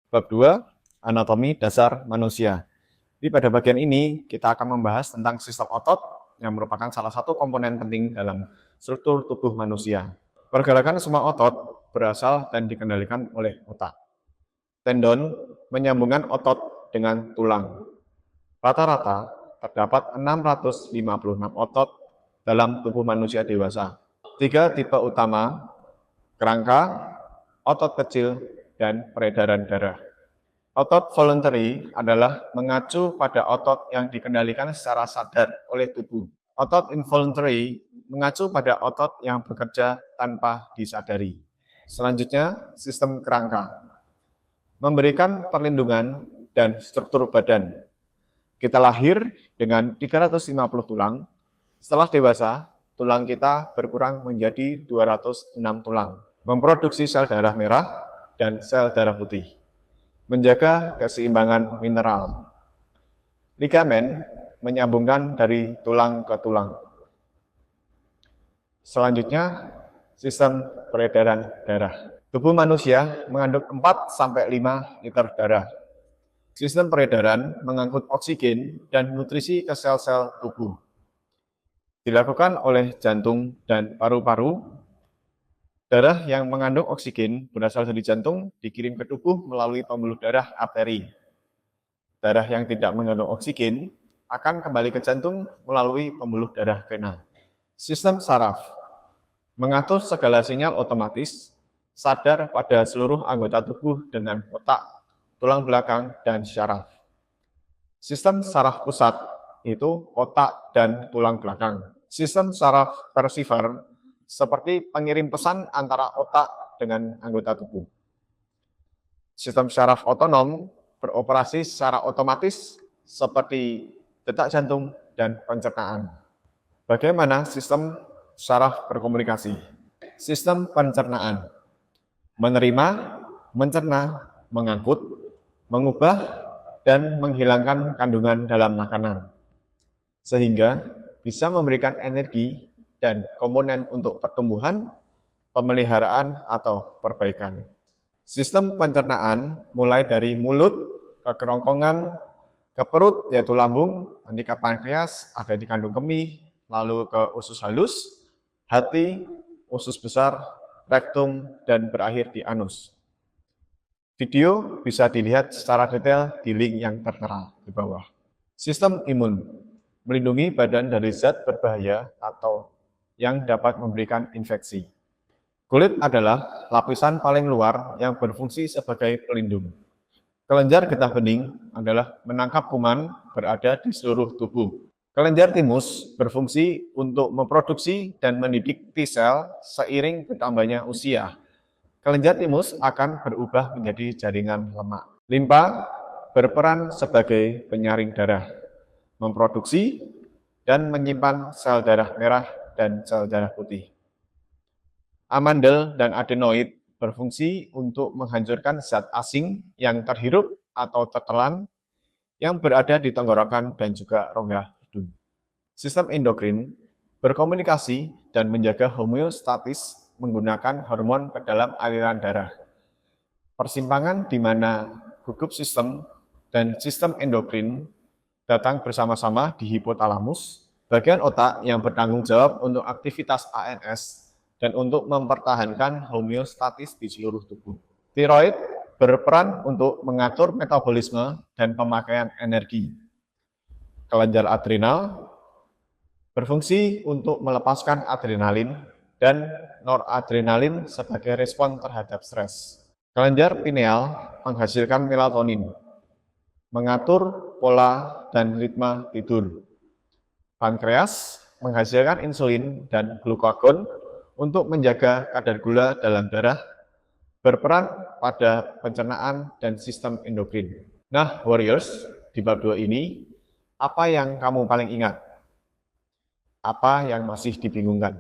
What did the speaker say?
Bab 2, Anatomi Dasar Manusia. Jadi pada bagian ini kita akan membahas tentang sistem otot yang merupakan salah satu komponen penting dalam struktur tubuh manusia. Pergerakan semua otot berasal dan dikendalikan oleh otak. Tendon menyambungkan otot dengan tulang. Rata-rata terdapat 656 otot dalam tubuh manusia dewasa. 3 tipe utama, kerangka, otot kecil, dan peredaran darah. Otot voluntary adalah mengacu pada otot yang dikendalikan secara sadar oleh tubuh. Otot involuntary mengacu pada otot yang bekerja tanpa disadari. Selanjutnya, sistem kerangka. Memberikan perlindungan dan struktur badan. Kita lahir dengan 350 tulang. Setelah dewasa, tulang kita berkurang menjadi 206 tulang. Memproduksi sel darah merah dan sel darah putih. Menjaga keseimbangan mineral. Ligamen menyambungkan dari tulang ke tulang. Selanjutnya, sistem peredaran darah. Tubuh manusia mengandung 4-5 liter darah. Sistem peredaran mengangkut oksigen dan nutrisi ke sel-sel tubuh. Dilakukan oleh jantung dan paru-paru. Darah yang mengandung oksigen berasal dari jantung dikirim ke tubuh melalui pembuluh darah arteri. Darah yang tidak mengandung oksigen akan kembali ke jantung melalui pembuluh darah vena. Sistem saraf mengatur segala sinyal otomatis, sadar pada seluruh anggota tubuh dengan otak, tulang belakang, dan syaraf. Sistem saraf pusat itu otak dan tulang belakang. Sistem saraf persifar seperti pengirim pesan antara otak dengan anggota tubuh. Sistem saraf otonom beroperasi secara otomatis seperti detak jantung dan pencernaan. Bagaimana sistem saraf berkomunikasi? Sistem pencernaan menerima, mencerna, mengangkut, mengubah, dan menghilangkan kandungan dalam makanan, sehingga bisa memberikan energi dan komponen untuk pertumbuhan, pemeliharaan, atau perbaikan. Sistem pencernaan mulai dari mulut ke kerongkongan, ke perut yaitu lambung, nanti ke pankreas, ada di kandung kemih, lalu ke usus halus, hati, usus besar, rektum, dan berakhir di anus. Video bisa dilihat secara detail di link yang tertera di bawah. Sistem imun melindungi badan dari zat berbahaya atau yang dapat memberikan infeksi. Kulit adalah lapisan paling luar yang berfungsi sebagai pelindung. Kelenjar getah bening adalah menangkap kuman berada di seluruh tubuh. Kelenjar timus berfungsi untuk memproduksi dan mendidik T-sel seiring bertambahnya usia. Kelenjar timus akan berubah menjadi jaringan lemak. Limpa berperan sebagai penyaring darah, memproduksi dan menyimpan sel darah merah dan sel darah putih. Amandel dan adenoid berfungsi untuk menghancurkan zat asing yang terhirup atau tertelan yang berada di tenggorokan dan juga rongga hidung. Sistem endokrin berkomunikasi dan menjaga homeostatis menggunakan hormon ke dalam aliran darah. Persimpangan di mana gugup sistem dan sistem endokrin datang bersama-sama di hipotalamus, bagian otak yang bertanggung jawab untuk aktivitas ANS dan untuk mempertahankan homeostatis di seluruh tubuh. Tiroid berperan untuk mengatur metabolisme dan pemakaian energi. Kelenjar adrenal berfungsi untuk melepaskan adrenalin dan noradrenalin sebagai respon terhadap stres. Kelenjar pineal menghasilkan melatonin, mengatur pola dan ritme tidur. Pankreas menghasilkan insulin dan glukagon untuk menjaga kadar gula dalam darah, berperan pada pencernaan dan sistem endokrin. Nah, Warriors, di bab 2 ini, apa yang kamu paling ingat? Apa yang masih dibingungkan?